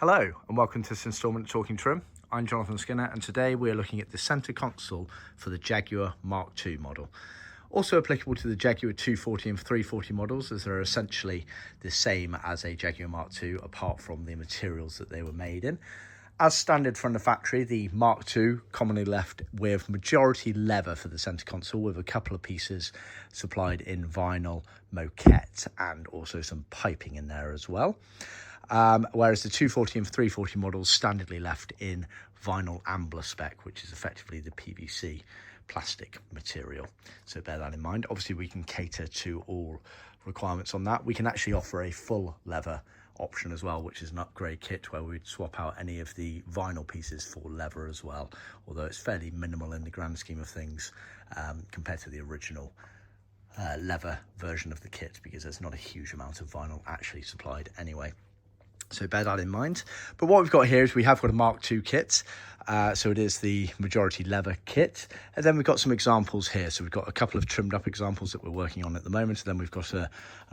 Hello and welcome to this instalment of Talkin Trim. I'm Jonathon Skinner and today we're looking at the centre console for the Jaguar MK2 model. Also applicable to the Jaguar 240 and 340 models, as they're essentially the same as a Jaguar MK2 apart from the materials that they were made in. As standard from the factory, the MK2 commonly left with majority leather for the centre console, with a couple of pieces supplied in vinyl moquette and also some piping in there as well. Whereas the 240 and 340 models standardly left in vinyl Ambla spec, which is effectively the PVC plastic material. So bear that in mind. Obviously, we can cater to all requirements on that. We can actually offer a full leather option as well, which is an upgrade kit where we'd swap out any of the vinyl pieces for leather as well, although it's fairly minimal in the grand scheme of things compared to the original leather version of the kit, because there's not a huge amount of vinyl actually supplied anyway. So bear that in mind. But what we've got here is we have got a MK2 kit. So it is the majority leather kit. And then we've got some examples here. So we've got a couple of trimmed up examples that we're working on at the moment. And then we've got an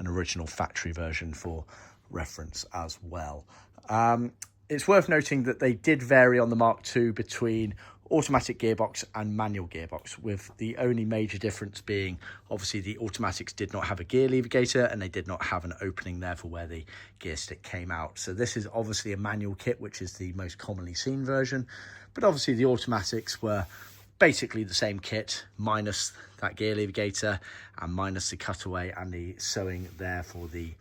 original factory version for reference as well. It's worth noting that they did vary on the MK2 between automatic gearbox and manual gearbox, with the only major difference being obviously the automatics did not have a gear lever gaiter and they did not have an opening there for where the gear stick came out. So this is obviously a manual kit, which is the most commonly seen version, but obviously the automatics were basically the same kit minus that gear lever gaiter and minus the cutaway and the sewing there for the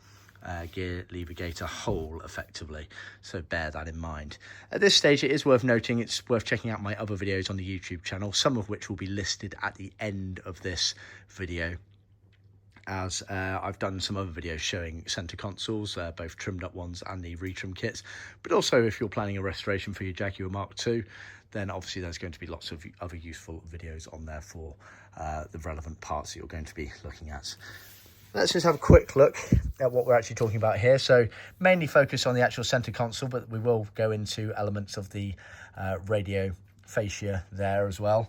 gear lever gaiter hole effectively. So bear that in mind. At this stage, it is worth noting, it's worth checking out my other videos on the YouTube channel, some of which will be listed at the end of this video, as I've done some other videos showing centre consoles, both trimmed up ones and the retrim kits. But also, if you're planning a restoration for your Jaguar MK2, then obviously there's going to be lots of other useful videos on there for the relevant parts that you're going to be looking at. Let's just have a quick look at what we're actually talking about here. So mainly focus on the actual centre console, but we will go into elements of the radio fascia there as well.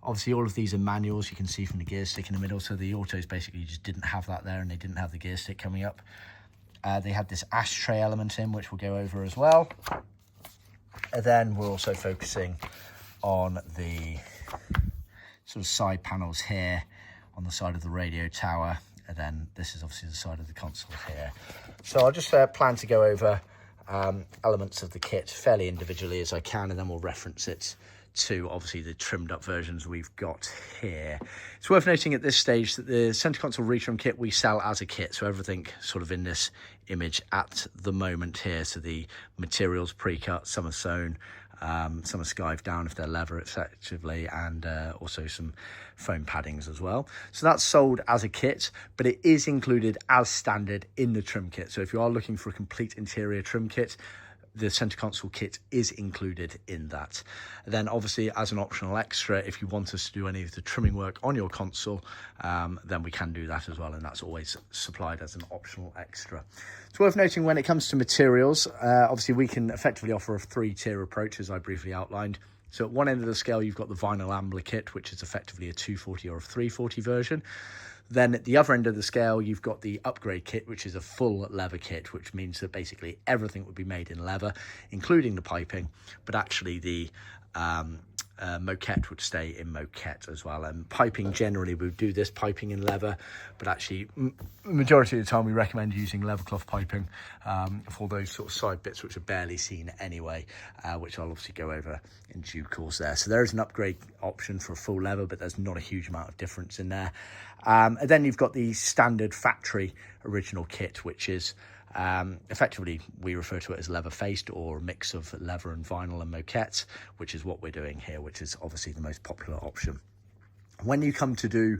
Obviously, all of these are manuals. You can see from the gear stick in the middle. So the autos basically just didn't have that there, and they didn't have the gear stick coming up. They had this ashtray element in, which we'll go over as well. And then we're also focusing on the sort of side panels here on the side of the radio tower. And then this is obviously the side of the console here. So I'll just plan to go over elements of the kit fairly individually as I can, and then we'll reference it to obviously the trimmed up versions we've got here. It's worth noting at this stage that the centre console retrim kit we sell as a kit, so everything sort of in this image at the moment here. So the materials pre-cut, some are sewn, some are skived down if they're leather effectively, and also some foam paddings as well. So that's sold as a kit, but it is included as standard in the trim kit. So if you are looking for a complete interior trim kit, the centre console kit is included in that. Then obviously, as an optional extra, if you want us to do any of the trimming work on your console, then we can do that as well, and that's always supplied as an optional extra. It's worth noting when it comes to materials, obviously we can effectively offer a three-tier approach, as I briefly outlined. So at one end of the scale, you've got the vinyl Ambla kit, which is effectively a 240 or a 340 version. Then at the other end of the scale, you've got the upgrade kit, which is a full leather kit, which means that basically everything would be made in leather, including the piping, but actually the moquette would stay in moquette as well. And piping, generally we would do this piping in leather, but actually majority of the time we recommend using leather cloth piping for those sort of side bits which are barely seen anyway, which I'll obviously go over in due course there. So there is an upgrade option for a full leather, but there's not a huge amount of difference in there. And then you've got the standard factory original kit, which is effectively we refer to it as leather faced, or a mix of leather and vinyl and moquette, which is what we're doing here, which is obviously the most popular option. When you come to do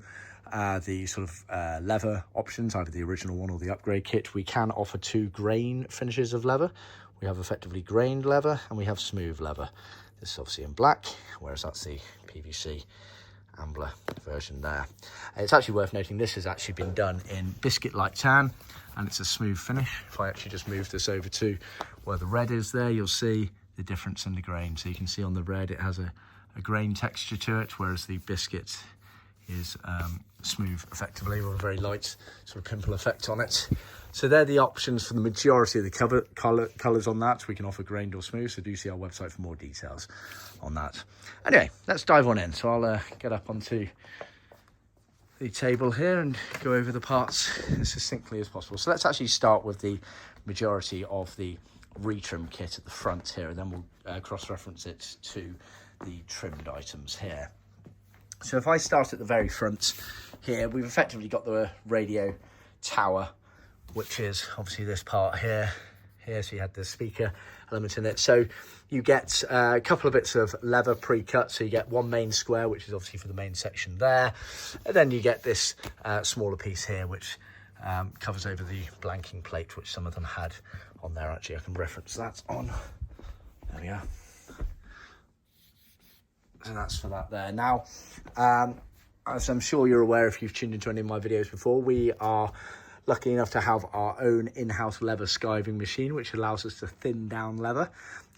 the sort of leather options, either the original one or the upgrade kit, we can offer two grain finishes of leather. We have effectively grained leather and we have smooth leather. This is obviously in black, whereas that's the PVC Ambla version there. It's actually worth noting this has actually been done in biscuit light tan, and it's a smooth finish. If I actually just move this over to where the red is there, you'll see the difference in the grain. So you can see on the red it has a grain texture to it, whereas the biscuit is smooth effectively, with a very light sort of pimple effect on it. So they're the options for the majority of the colours on that. We can offer grained or smooth, so do see our website for more details on that. Anyway, let's dive on in. So I'll get up onto the table here and go over the parts as succinctly as possible. So let's actually start with the majority of the retrim kit at the front here, and then we'll cross-reference it to the trimmed items here. So if I start at the very front here, we've effectively got the radio tower, which is obviously this part here. So you had the speaker element in it. So you get a couple of bits of leather pre-cut. So you get one main square, which is obviously for the main section there. And then you get this smaller piece here, which covers over the blanking plate, which some of them had on there. Actually, I can reference that on. There we are. So that's for that there. Now, as I'm sure you're aware if you've tuned into any of my videos before, we are lucky enough to have our own in-house leather skiving machine, which allows us to thin down leather.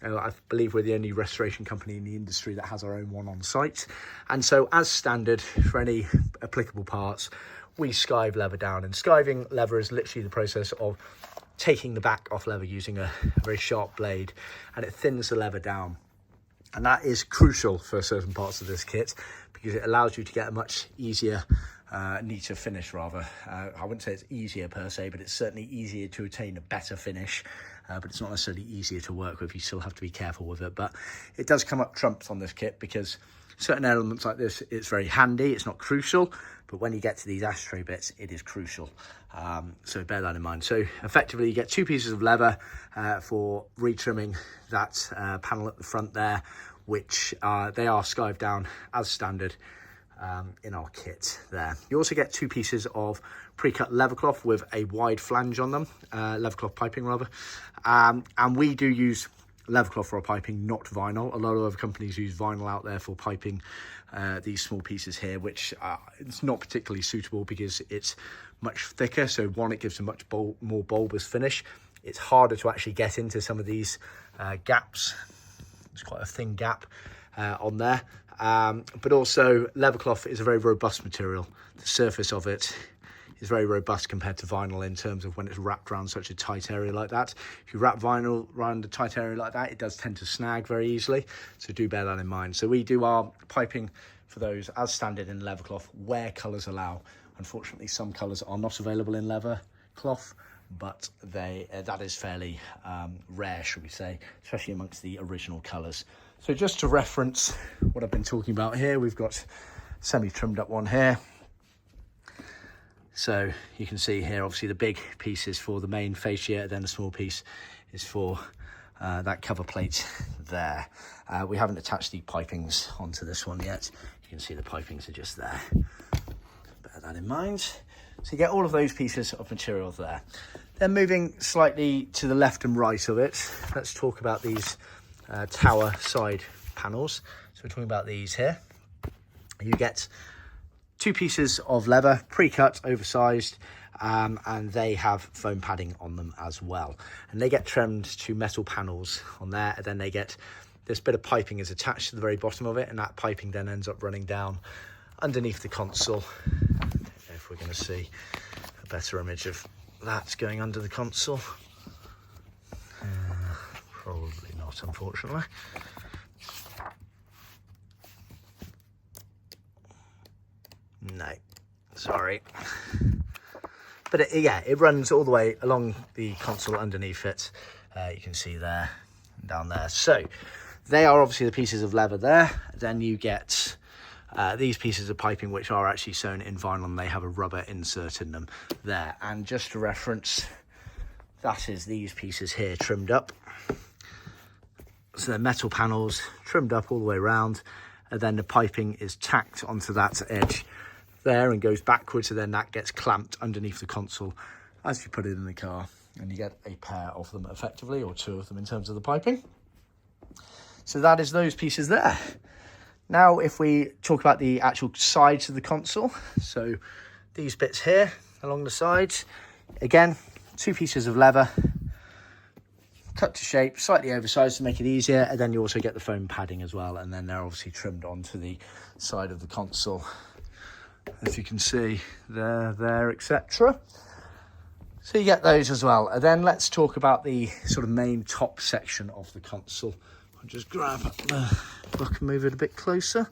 I believe we're the only restoration company in the industry that has our own one on site. And so as standard for any applicable parts, we skive leather down. And skiving leather is literally the process of taking the back off leather using a very sharp blade, and it thins the leather down. And that is crucial for certain parts of this kit because it allows you to get a much easier, neater finish rather. I wouldn't say it's easier per se, but it's certainly easier to attain a better finish. But it's not necessarily easier to work with. You still have to be careful with it. But it does come up trumps on this kit because certain elements like this, it's very handy. It's not crucial. But when you get to these ashtray bits, it is crucial. So bear that in mind. So effectively, you get two pieces of leather for retrimming that panel at the front there, which they are skived down as standard in our kit there. You also get two pieces of pre-cut leather cloth with a wide flange on them, leather cloth piping rather. And we do use leather cloth for our piping, not vinyl. A lot of other companies use vinyl out there for piping these small pieces here, which it's not particularly suitable because it's much thicker. So one, it gives a much more bulbous finish. It's harder to actually get into some of these gaps. It's quite a thin gap on there. But also leather cloth is a very robust material. The surface of it is very robust compared to vinyl in terms of when it's wrapped around such a tight area like that. If you wrap vinyl around a tight area like that, it does tend to snag very easily. So do bear that in mind. So we do our piping for those as standard in leather cloth where colours allow. Unfortunately, some colours are not available in leather cloth, but that is fairly rare, should we say, especially amongst the original colours. So just to reference what I've been talking about here, we've got semi-trimmed up one here. So you can see here, obviously the big piece is for the main fascia, then the small piece is for that cover plate there. We haven't attached the pipings onto this one yet. You can see the pipings are just there. Bear that in mind. So you get all of those pieces of material there. Then moving slightly to the left and right of it, let's talk about these tower side panels. So we're talking about these here. You get two pieces of leather, pre-cut, oversized, and they have foam padding on them as well. And they get trimmed to metal panels on there, and then they get this bit of piping is attached to the very bottom of it, and that piping then ends up running down underneath the console. If we're going to see a better image of that going under the console. Probably not, unfortunately. No, sorry. But it runs all the way along the console underneath it. You can see there and down there. So they are obviously the pieces of leather there. Then you get these pieces of piping, which are actually sewn in vinyl, and they have a rubber insert in them there. And just to reference, that is these pieces here trimmed up. So they're metal panels trimmed up all the way around, and then the piping is tacked onto that edge there and goes backwards, and then that gets clamped underneath the console as you put it in the car, and you get a pair of them effectively, or two of them in terms of the piping. So that is those pieces there. Now if we talk about the actual sides of the console, so these bits here along the sides, again, two pieces of leather cut to shape, slightly oversized to make it easier, and then you also get the foam padding as well, and then they're obviously trimmed onto the side of the console as you can see, there, etc. So you get those as well. And then let's talk about the sort of main top section of the console. I'll just grab the book and move it a bit closer.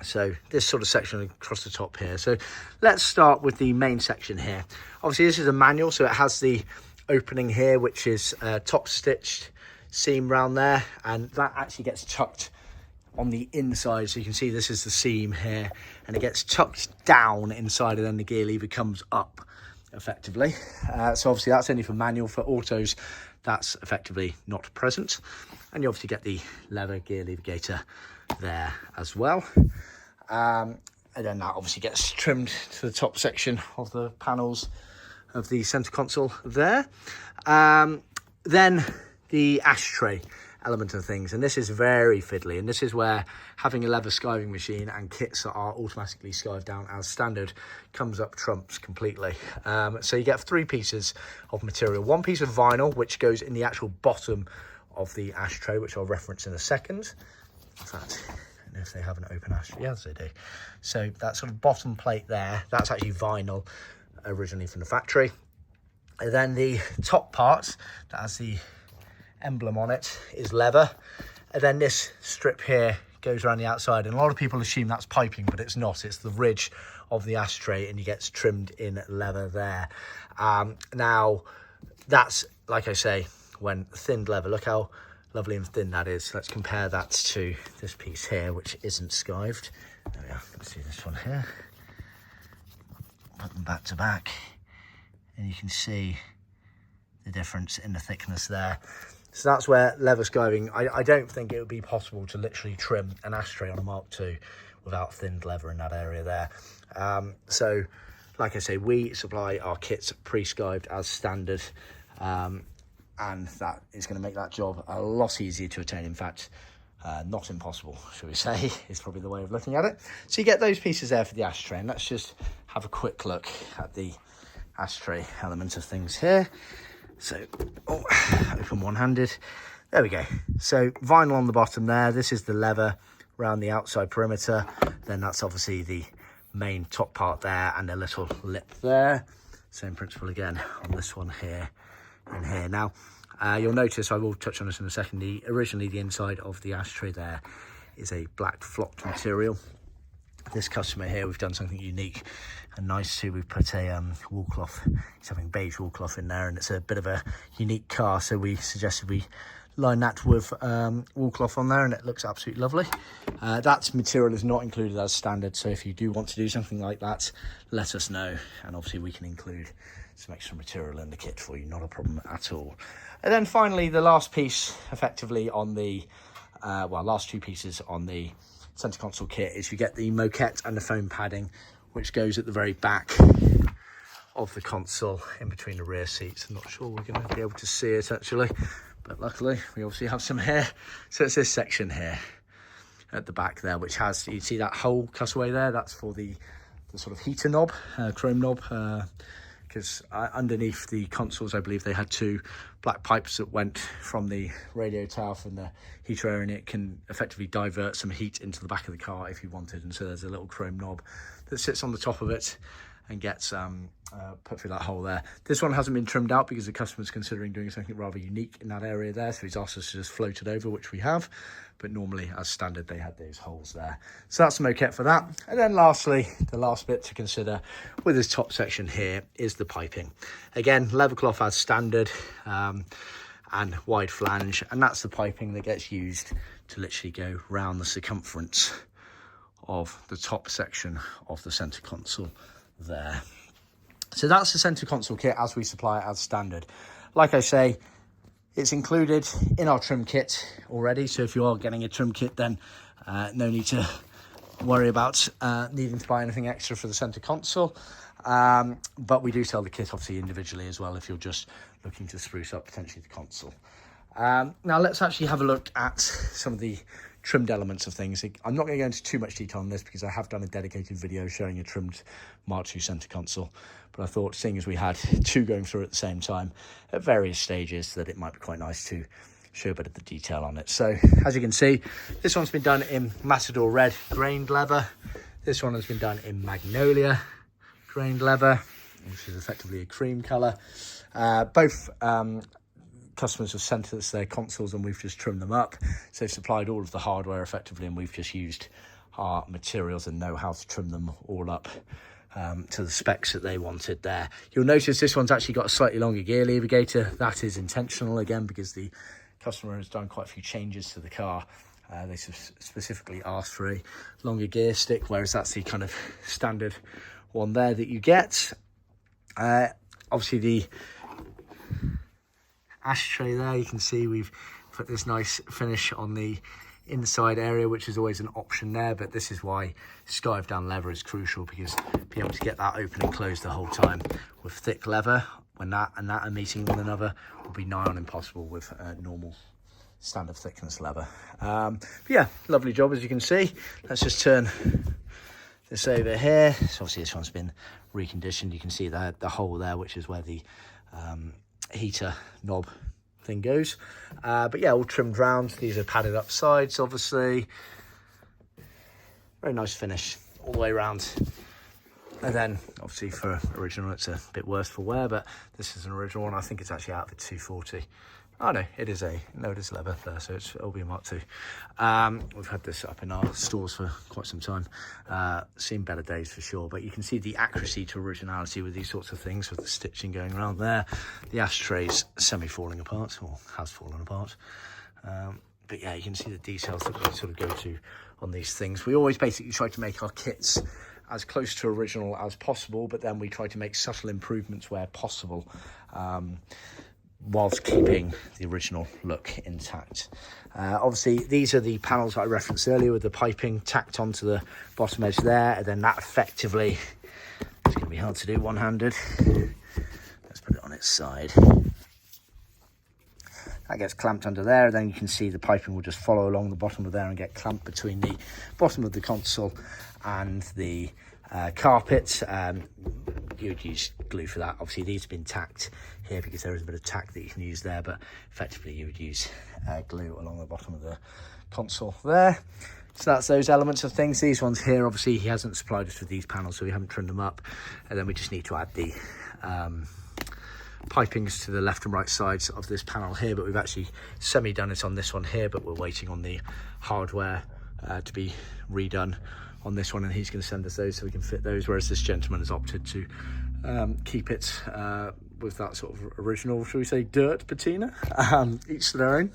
So this sort of section across the top here. So let's start with the main section here. Obviously this is a manual, so it has the opening here, which is top stitched seam round there, and that actually gets tucked on the inside. So you can see this is the seam here, and it gets tucked down inside, and then the gear lever comes up effectively. So obviously that's only for manual. For autos, that's effectively not present. And you obviously get the lever gear lever gaiter there as well. And then that obviously gets trimmed to the top section of the panels of the center console there. Then the ashtray element of things, and this is very fiddly, and this is where having a leather skiving machine and kits that are automatically skived down as standard comes up trumps completely. So you get 3 pieces of material. 1 piece of vinyl, which goes in the actual bottom of the ashtray, which I'll reference in a second. In fact, I don't know if they have an open ashtray. Yes, they do. So that sort of bottom plate there, that's actually vinyl originally from the factory. And then the top part that has the emblem on it is leather, and then this strip here goes around the outside, and a lot of people assume that's piping, but it's not. It's the ridge of the ashtray, and it gets trimmed in leather there. Now that's, like I say, when thinned leather. Look how lovely and thin that is. Let's compare that to this piece here, which isn't skived. There we are. Let's see this one here. Put them back to back, and you can see the difference in the thickness there. So that's where leather skiving, I don't think it would be possible to literally trim an ashtray on a Mark II without thinned leather in that area there. So like I say, we supply our kits pre-skived as standard, and that is going to make that job a lot easier to attain. In fact, not impossible, shall we say, is probably the way of looking at it. So you get those pieces there for the ashtray, and let's just have a quick look at the ashtray element of things here. So, open one-handed. There we go. So vinyl on the bottom there. This is the leather around the outside perimeter. Then that's obviously the main top part there, and a little lip there. Same principle again on this one here and here. Now, you'll notice, I will touch on this in a second, originally the inside of the ashtray there is a black flocked material. This customer here, we've done something unique and nice too. We've put a wool cloth, something beige wool cloth in there, and it's a bit of a unique car, so we suggested we line that with wool cloth on there, and it looks absolutely lovely. That material is not included as standard, so if you do want to do something like that, let us know, and obviously we can include some extra material in the kit for you, not a problem at all. And then finally, the last piece effectively on the last 2 pieces on the center console kit is you get the moquette and the foam padding, which goes at the very back of the console in between the rear seats. I'm not sure we're going to be able to see it actually, but luckily we obviously have some here. So it's this section here at the back there, which has, you see that hole cut away there, that's for the sort of heater knob, chrome knob, because underneath the consoles, I believe they had 2 black pipes that went from the radio tower from the heater area, and it can effectively divert some heat into the back of the car if you wanted. And so there's a little chrome knob that sits on the top of it and gets put through that hole there. This one hasn't been trimmed out because the customer's considering doing something rather unique in that area there, so he's asked us to just float it over, which we have, but normally as standard they had those holes there. So that's the moquette for that. And then lastly, the last bit to consider with this top section here is the piping. Again, leather cloth as standard, and wide flange, and that's the piping that gets used to literally go round the circumference of the top section of the center console there. So that's the center console kit as we supply it as standard. Like I say, it's included in our trim kit already, so if you are getting a trim kit, then no need to worry about needing to buy anything extra for the center console. But we do sell the kit obviously individually as well if you're just looking to spruce up potentially the console. Now let's actually have a look at some of the trimmed elements of things. I'm not going to go into too much detail on this because I have done a dedicated video showing a trimmed Mark II center console, but I thought, seeing as we had 2 going through at the same time at various stages, that it might be quite nice to show a bit of the detail on it. So as you can see, this one's been done in Matador red grained leather. This one has been done in Magnolia grained leather, which is effectively a cream colour. Both customers have sent us their consoles and we've just trimmed them up. So they've supplied all of the hardware effectively, and we've just used our materials and know how to trim them all up to the specs that they wanted there. You'll notice this one's actually got a slightly longer gear lever gaiter. That is intentional, again, because the customer has done quite a few changes to the car. They specifically asked for a longer gear stick, whereas that's the kind of standard one there that you get. Obviously the ashtray there, you can see we've put this nice finish on the inside area, which is always an option there, but this is why skived down leather is crucial, because being able to get that open and closed the whole time with thick leather, when that and that are meeting one another, will be nigh on impossible with normal standard thickness leather. But yeah, lovely job, as you can see. Let's just turn this over here. So obviously this one's been reconditioned. You can see the hole there, which is where the heater knob thing goes. But yeah, all trimmed round. These are padded up sides, obviously. Very nice finish all the way around. And then obviously for original, it's a bit worse for wear, but this is an original one. I think it's actually out of the 240. Oh no, it is no, it is leather there, so it's LB Mark II. We've had this up in our stores for quite some time. Seen better days for sure, but you can see the accuracy to originality with these sorts of things, with the stitching going around there. The ashtray's semi-falling apart, or has fallen apart. But yeah, you can see the details that we sort of go to on these things. We always basically try to make our kits as close to original as possible, but then we try to make subtle improvements where possible, whilst keeping the original look intact. Obviously, these are the panels that I referenced earlier with the piping tacked onto the bottom edge there, and then that effectively, it's going to be hard to do one-handed. Let's put it on its side. That gets clamped under there, and then you can see the piping will just follow along the bottom of there and get clamped between the bottom of the console and the carpet. You would use glue for that. Obviously these have been tacked here because there is a bit of tack that you can use there, but effectively you would use glue along the bottom of the console there. So that's those elements of things. These ones here, obviously he hasn't supplied us with these panels, so we haven't trimmed them up, and then we just need to add the pipings to the left and right sides of this panel here, but we've actually semi-done it on this one here, but we're waiting on the hardware to be redone on this one, and he's going to send us those so we can fit those, whereas this gentleman has opted to keep it with that sort of original, shall we say, dirt patina. Each to their own.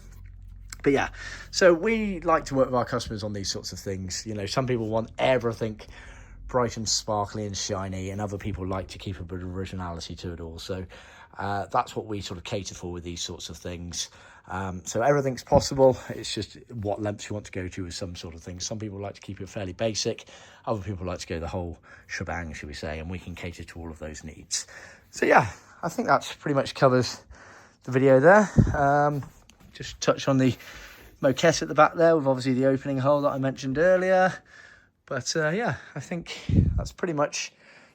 But yeah, so we like to work with our customers on these sorts of things. You know, some people want everything bright and sparkly and shiny, and other people like to keep a bit of originality to it all. So that's what we sort of cater for with these sorts of things. So everything's possible. It's just what lengths you want to go to with some sort of things. Some people like to keep it fairly basic. Other people like to go the whole shebang, should we say, and we can cater to all of those needs. So yeah, I think that's pretty much covers the video there. Just touch on the moquette at the back there with obviously the opening hole that I mentioned earlier. But yeah, I think that's pretty much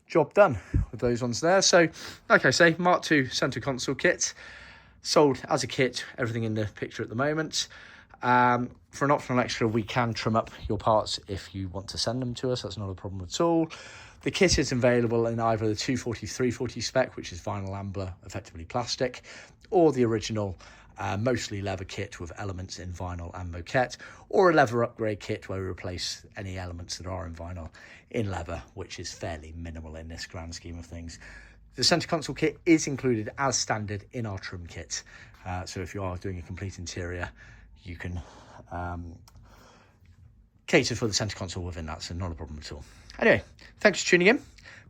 job done with those ones there. So like I say, Mark II Centre Console kit. Sold as a kit, everything in the picture at the moment. For an optional extra, we can trim up your parts if you want to send them to us. That's not a problem at all. The kit is available in either the 240, 340 spec, which is vinyl Ambla, effectively plastic, or the original, mostly leather kit with elements in vinyl and moquette, or a leather upgrade kit where we replace any elements that are in vinyl in leather, which is fairly minimal in this grand scheme of things. The Centre Console kit is included as standard in our trim kit. So if you are doing a complete interior, you can cater for the Centre Console within that, so not a problem at all. Anyway, thanks for tuning in.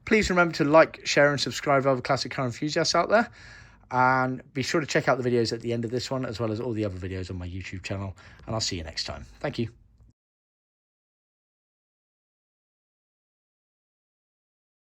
Please remember to like, share and subscribe to other classic car enthusiasts out there. And be sure to check out the videos at the end of this one, as well as all the other videos on my YouTube channel. And I'll see you next time. Thank you.